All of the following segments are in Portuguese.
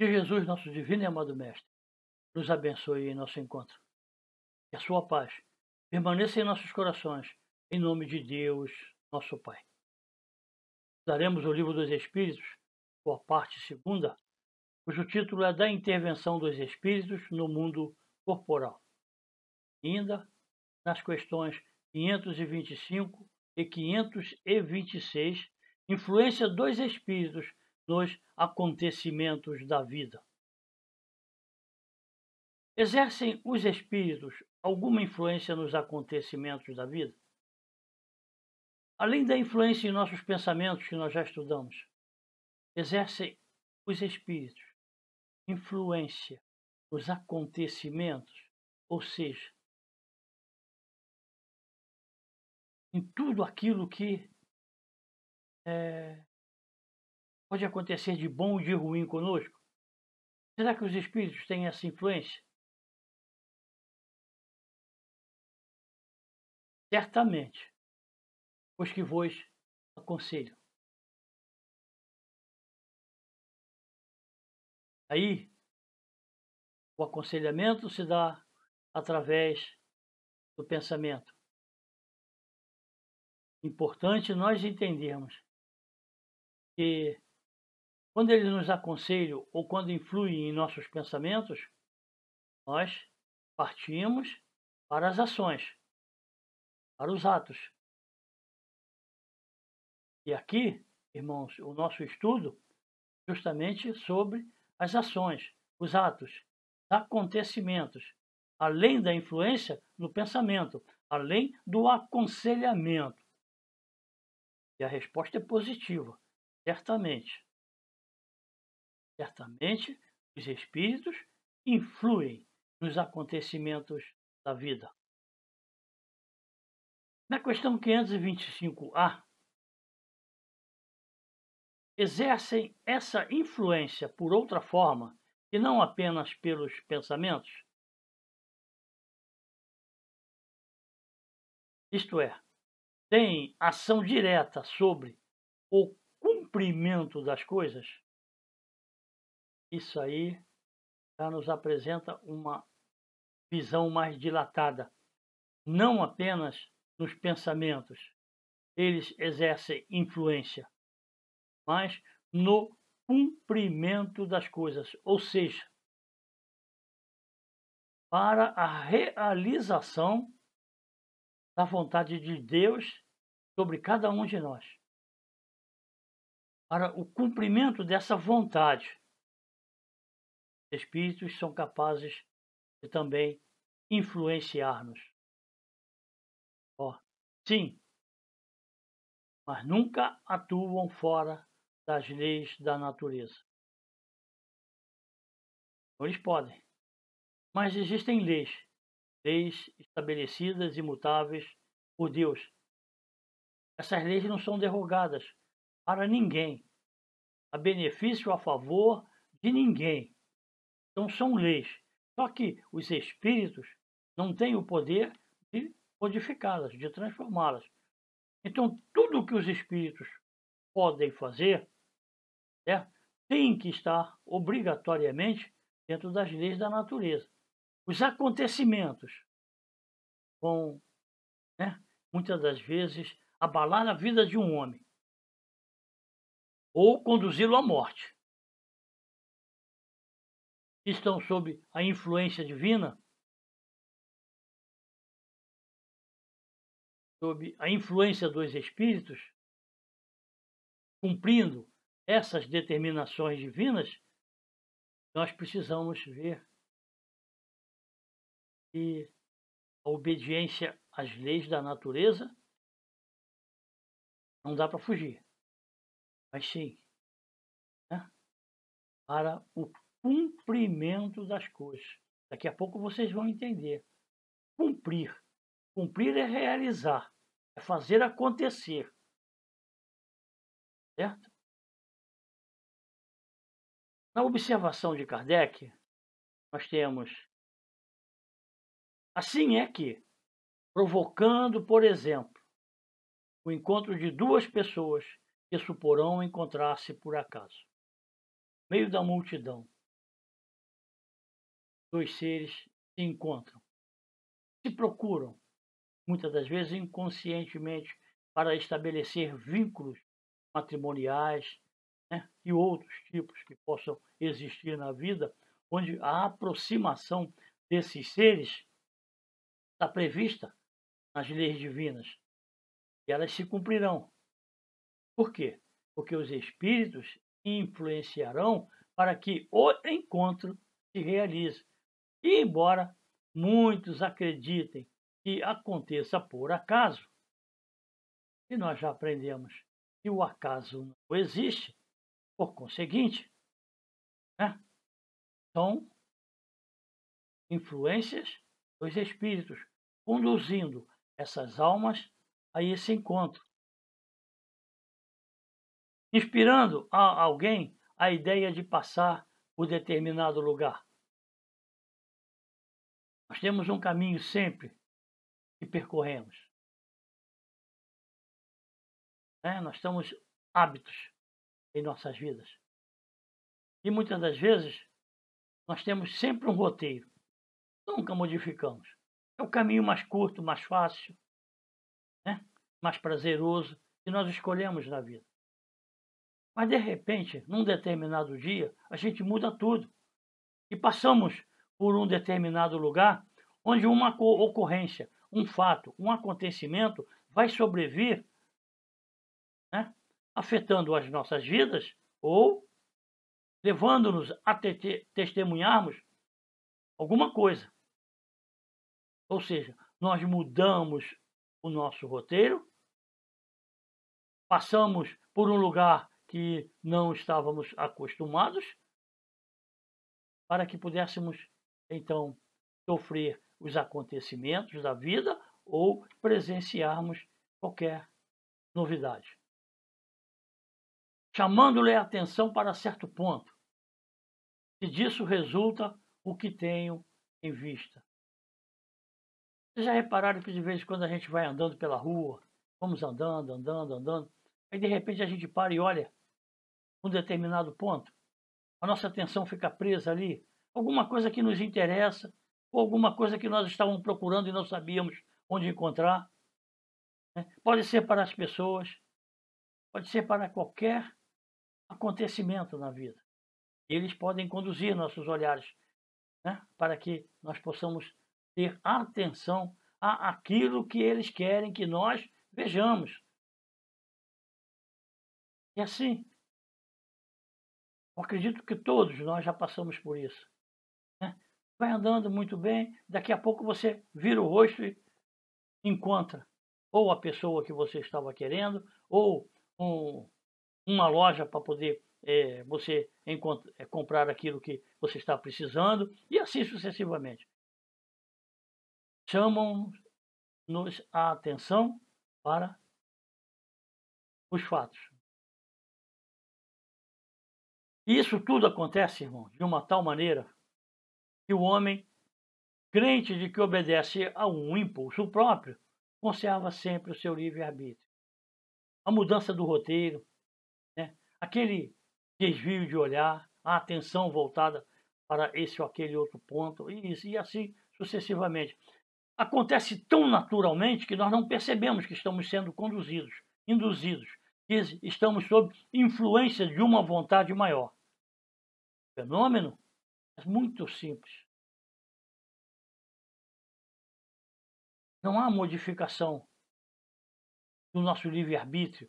Que Jesus, nosso divino e amado Mestre, nos abençoe em nosso encontro. Que a sua paz permaneça em nossos corações, em nome de Deus, nosso Pai. Daremos o Livro dos Espíritos, sua parte segunda, cujo título é Da Intervenção dos Espíritos no Mundo Corporal. Ainda nas questões 525 e 526, influência dos espíritos nos acontecimentos da vida. Exercem os espíritos alguma influência nos acontecimentos da vida? Além da influência em nossos pensamentos que nós já estudamos, exercem os espíritos influência nos acontecimentos, ou seja, em tudo aquilo que pode acontecer de bom ou de ruim conosco? Será que os espíritos têm essa influência? Certamente, pois que vos aconselho. Aí, o aconselhamento se dá através do pensamento. Importante nós entendermos que quando eles nos aconselham ou quando influem em nossos pensamentos, nós partimos para as ações, para os atos. E aqui, irmãos, o nosso estudo justamente sobre as ações, os atos, acontecimentos, além da influência no pensamento, além do aconselhamento. E a resposta é positiva, certamente. Certamente, os espíritos influem nos acontecimentos da vida. Na questão 525A, exercem essa influência por outra forma e não apenas pelos pensamentos? Isto é, têm ação direta sobre o cumprimento das coisas? Isso aí já nos apresenta uma visão mais dilatada. Não apenas nos pensamentos eles exercem influência, mas no cumprimento das coisas, ou seja, para a realização da vontade de Deus sobre cada um de nós. Para o cumprimento dessa vontade, espíritos são capazes de também influenciar-nos. Sim, mas nunca atuam fora das leis da natureza. Eles podem, mas existem leis estabelecidas, imutáveis por Deus. Essas leis não são derrogadas para ninguém, a benefício ou a favor de ninguém. Então são leis. Só que os espíritos não têm o poder de modificá-las, de transformá-las. Então tudo que os espíritos podem fazer, tem que estar obrigatoriamente dentro das leis da natureza. Os acontecimentos vão, muitas das vezes, abalar a vida de um homem ou conduzi-lo à morte. Estão sob a influência divina, sob a influência dos espíritos, cumprindo essas determinações divinas, nós precisamos ver que a obediência às leis da natureza não dá para fugir, mas sim, para o cumprimento das coisas. Daqui a pouco vocês vão entender. Cumprir. Cumprir é realizar, é fazer acontecer. Certo? Na observação de Kardec, nós temos: assim é que, provocando, por exemplo, o encontro de duas pessoas que suporão encontrar-se por acaso, no meio da multidão, dois seres se encontram, se procuram, muitas das vezes inconscientemente, para estabelecer vínculos matrimoniais, né, e outros tipos que possam existir na vida, onde a aproximação desses seres está prevista nas leis divinas e elas se cumprirão. Por quê? Porque os espíritos influenciarão para que o encontro se realize. E embora muitos acreditem que aconteça por acaso, e nós já aprendemos que o acaso não existe, por conseguinte, né, são influências dos espíritos conduzindo essas almas a esse encontro, inspirando a alguém a ideia de passar por determinado lugar. Nós temos um caminho sempre que percorremos, né? Nós temos hábitos em nossas vidas. E muitas das vezes nós temos sempre um roteiro, nunca modificamos. É o caminho mais curto, mais fácil, né? Mais prazeroso que nós escolhemos na vida. Mas de repente, num determinado dia, a gente muda tudo e passamos por um determinado lugar onde uma ocorrência, um fato, um acontecimento vai sobrevir, né, afetando as nossas vidas ou levando-nos a testemunharmos alguma coisa. Ou seja, nós mudamos o nosso roteiro, passamos por um lugar que não estávamos acostumados, para que pudéssemos, então, sofrer os acontecimentos da vida ou presenciarmos qualquer novidade. Chamando-lhe a atenção para certo ponto, e disso resulta o que tenho em vista. Vocês já repararam que de vez em quando a gente vai andando pela rua, vamos andando, aí de repente a gente para e olha um determinado ponto, a nossa atenção fica presa ali, alguma coisa que nos interessa, ou alguma coisa que nós estávamos procurando e não sabíamos onde encontrar, né? Pode ser para as pessoas, pode ser para qualquer acontecimento na vida. Eles podem conduzir nossos olhares, né, para que nós possamos ter atenção àquilo que eles querem que nós vejamos. E assim, eu acredito que todos nós já passamos por isso, né? Vai andando muito bem, daqui a pouco você vira o rosto e encontra ou a pessoa que você estava querendo, ou uma loja para poder você comprar aquilo que você está precisando, e assim sucessivamente. Chamam-nos a atenção para os fatos. E isso tudo acontece, irmão, de uma tal maneira que o homem, crente de que obedece a um impulso próprio, conserva sempre o seu livre-arbítrio. A mudança do roteiro, né? Aquele desvio de olhar, a atenção voltada para esse ou aquele outro ponto, e assim sucessivamente. Acontece tão naturalmente que nós não percebemos que estamos sendo conduzidos, induzidos, que estamos sob influência de uma vontade maior. O fenômeno é muito simples. Não há modificação do nosso livre-arbítrio,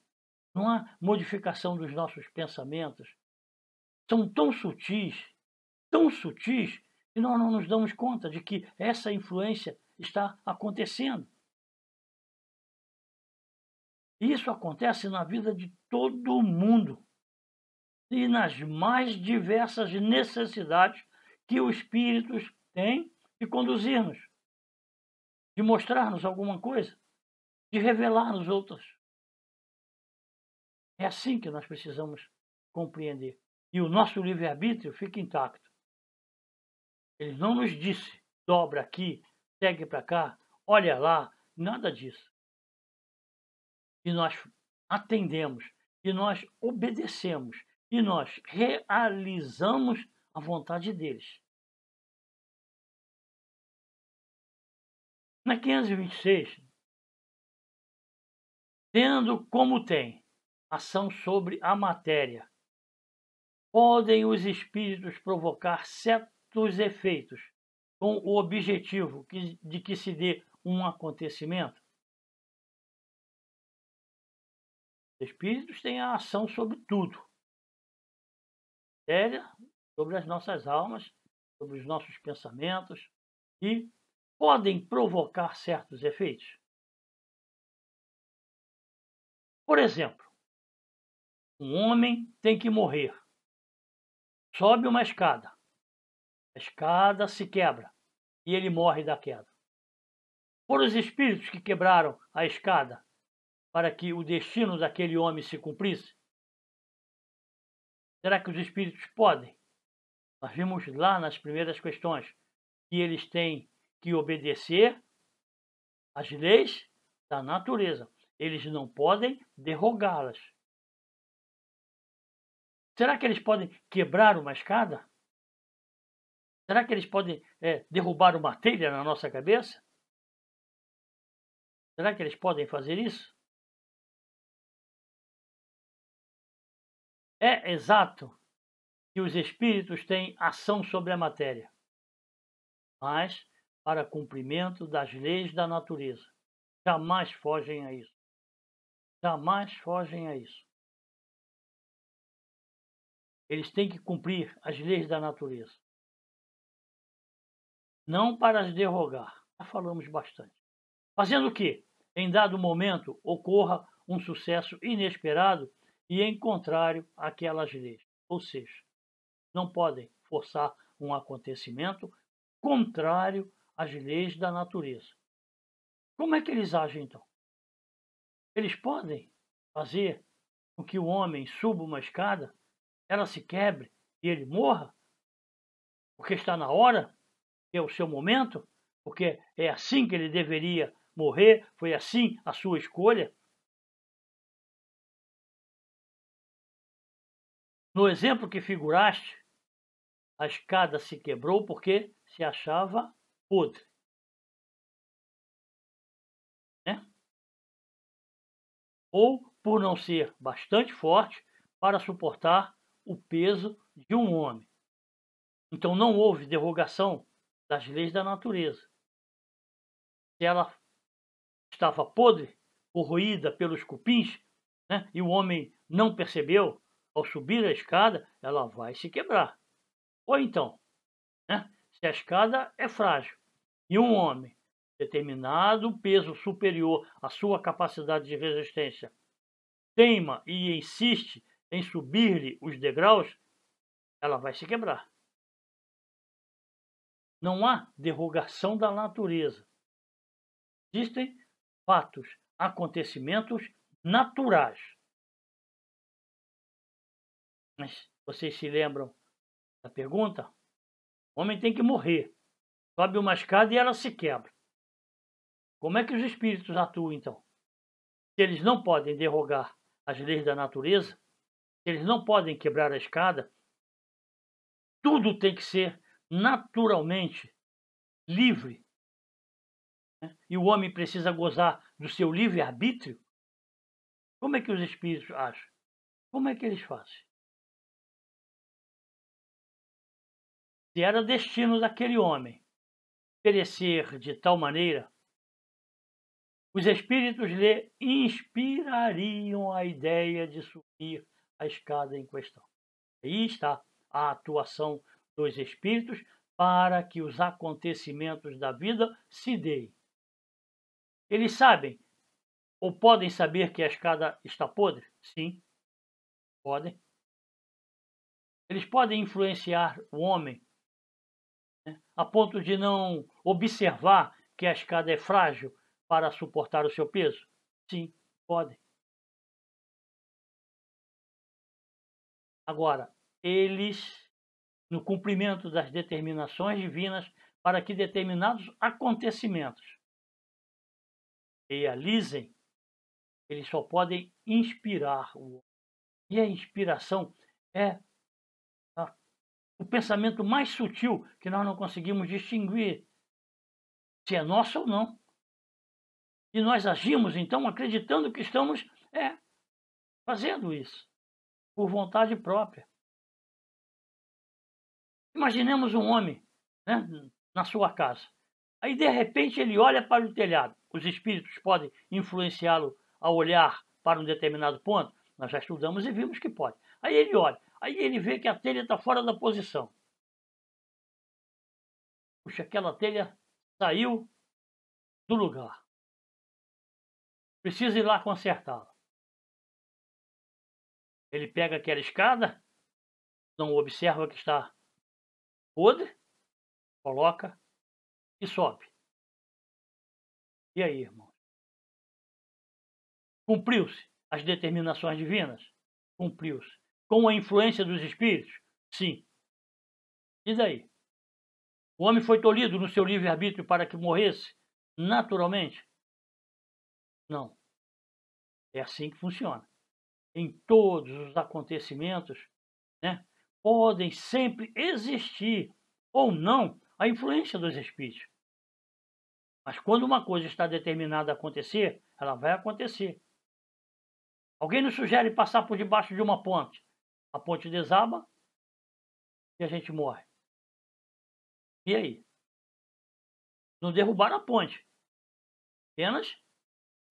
não há modificação dos nossos pensamentos. São tão sutis, que nós não nos damos conta de que essa influência está acontecendo. E isso acontece na vida de todo mundo e nas mais diversas necessidades que os espíritos têm de conduzir-nos, de mostrar-nos alguma coisa, de revelar-nos outras. É assim que nós precisamos compreender. E o nosso livre-arbítrio fica intacto. Ele não nos disse, dobra aqui, segue para cá, olha lá, nada disso. E nós atendemos, e nós obedecemos, e nós realizamos a vontade deles. Na 526, tendo como tem ação sobre a matéria, podem os espíritos provocar certos efeitos com o objetivo de que se dê um acontecimento. Os espíritos têm a ação sobre tudo. Matéria, sobre as nossas almas, sobre os nossos pensamentos e podem provocar certos efeitos. Por exemplo, um homem tem que morrer. Sobe uma escada. A escada se quebra e ele morre da queda. Foram os espíritos que quebraram a escada para que o destino daquele homem se cumprisse? Será que os espíritos podem? Nós vimos lá nas primeiras questões que eles têm que obedecer às leis da natureza. Eles não podem derrogá-las. Será que eles podem quebrar uma escada? Será que eles podem derrubar uma telha na nossa cabeça? Será que eles podem fazer isso? É exato que os espíritos têm ação sobre a matéria, mas para cumprimento das leis da natureza. Jamais fogem a isso. Jamais fogem a isso. Eles têm que cumprir as leis da natureza. Não para as derrogar. Já falamos bastante. Fazendo o quê? Em dado momento ocorra um sucesso inesperado e em contrário àquelas leis. Ou seja, não podem forçar um acontecimento contrário às leis da natureza. Como é que eles agem então? Eles podem fazer com que o homem suba uma escada, ela se quebre e ele morra? Porque está na hora, que é o seu momento, porque é assim que ele deveria morrer, foi assim a sua escolha? No exemplo que figuraste, a escada se quebrou porque se achava podre. Né? Ou por não ser bastante forte para suportar o peso de um homem. Então não houve derrogação das leis da natureza. Se ela estava podre, corroída pelos cupins, né, e o homem não percebeu, ao subir a escada, ela vai se quebrar. Ou então, né, se a escada é frágil e um homem, determinado peso superior à sua capacidade de resistência, teima e insiste em subir-lhe os degraus, ela vai se quebrar. Não há derrogação da natureza. Existem fatos, acontecimentos naturais. Mas vocês se lembram da pergunta? O homem tem que morrer. Sobe uma escada e ela se quebra. Como é que os espíritos atuam então? Se eles não podem derrogar as leis da natureza, se eles não podem quebrar a escada, tudo tem que ser naturalmente livre. Né? E o homem precisa gozar do seu livre-arbítrio. Como é que os espíritos acham? Como é que eles fazem? Se era destino daquele homem perecer de tal maneira, os espíritos lhe inspirariam a ideia de subir a escada em questão. Aí está a atuação dos espíritos para que os acontecimentos da vida se deem. Eles sabem ou podem saber que a escada está podre? Sim, podem. Eles podem influenciar o homem, né, a ponto de não observar que a escada é frágil para suportar o seu peso? Sim, podem. Agora, eles, no cumprimento das determinações divinas, para que determinados acontecimentos realizem, eles só podem inspirar o homem. E a inspiração é o pensamento mais sutil que nós não conseguimos distinguir se é nosso ou não. E nós agimos, então, acreditando que estamos fazendo isso, por vontade própria. Imaginemos um homem, né, na sua casa. Aí, de repente, ele olha para o telhado. Os espíritos podem influenciá-lo a olhar para um determinado ponto? Nós já estudamos e vimos que pode. Aí ele olha, aí ele vê que a telha está fora da posição. Puxa, aquela telha saiu do lugar. Precisa ir lá consertá-la. Ele pega aquela escada, não observa que está podre, coloca e sobe. E aí, irmão? Cumpriu-se as determinações divinas? Cumpriu-se. Com a influência dos espíritos? Sim. E daí? O homem foi tolhido no seu livre-arbítrio para que morresse naturalmente? Não. É assim que funciona. Em todos os acontecimentos, né, podem sempre existir ou não a influência dos espíritos. Mas quando uma coisa está determinada a acontecer, ela vai acontecer. Alguém nos sugere passar por debaixo de uma ponte. A ponte desaba e a gente morre. E aí? Não derrubaram a ponte. Apenas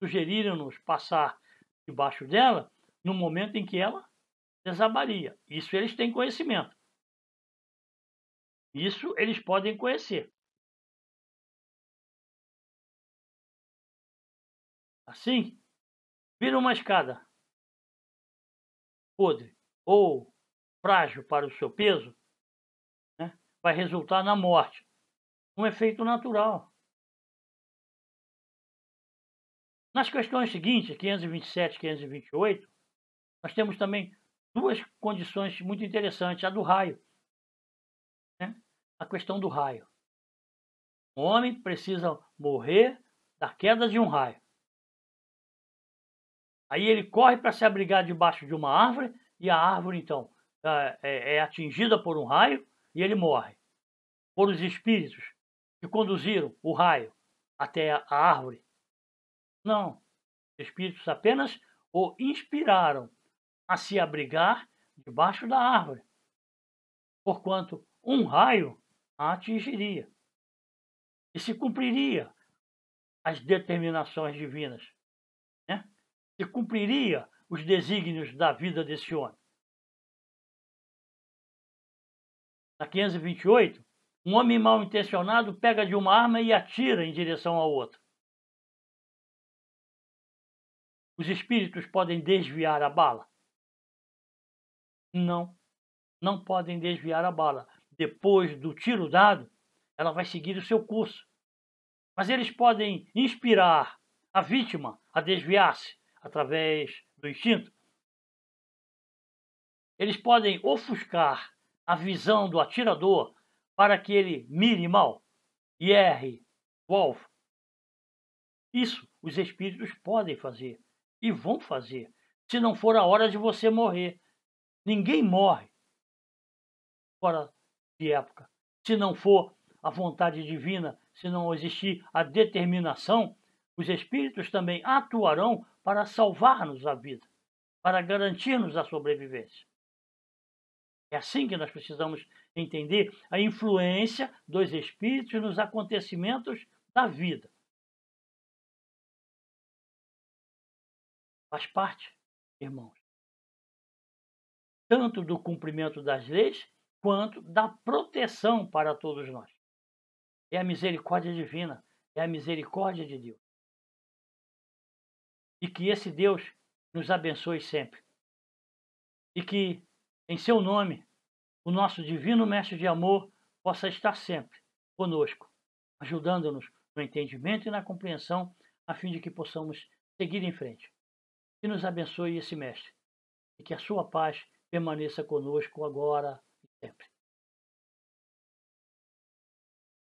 sugeriram-nos passar debaixo dela no momento em que ela desabaria. Isso eles têm conhecimento. Isso eles podem conhecer. Assim, vira uma escada podre ou frágil para o seu peso, né, vai resultar na morte. Um efeito natural. Nas questões seguintes, 527 e 528, nós temos também duas condições muito interessantes. A do raio. Né? A questão do raio. O homem precisa morrer da queda de um raio. Aí ele corre para se abrigar debaixo de uma árvore e a árvore, então, é atingida por um raio e ele morre. Por os espíritos que conduziram o raio até a árvore? Não. Os espíritos apenas o inspiraram a se abrigar debaixo da árvore, porquanto um raio a atingiria e se cumpriria as determinações divinas, né? Se cumpriria os desígnios da vida desse homem. Na 528, um homem mal intencionado pega de uma arma e atira em direção ao outro. Os espíritos podem desviar a bala? Não, não podem desviar a bala. Depois do tiro dado, ela vai seguir o seu curso. Mas eles podem inspirar a vítima a desviar-se através do instinto. Eles podem ofuscar a visão do atirador para que ele mire mal e erre o alvo. Isso os espíritos podem fazer e vão fazer, se não for a hora de você morrer. Ninguém morre fora de época. Se não for a vontade divina, se não existir a determinação, os espíritos também atuarão para salvar-nos a vida, para garantir-nos a sobrevivência. É assim que nós precisamos entender a influência dos espíritos nos acontecimentos da vida. Faz parte, irmãos, tanto do cumprimento das leis, quanto da proteção para todos nós. É a misericórdia divina, é a misericórdia de Deus. E que esse Deus nos abençoe sempre. E que, em seu nome, o nosso divino mestre de amor possa estar sempre conosco, ajudando-nos no entendimento e na compreensão, a fim de que possamos seguir em frente. Que nos abençoe esse mestre e que a sua paz permaneça conosco agora e sempre.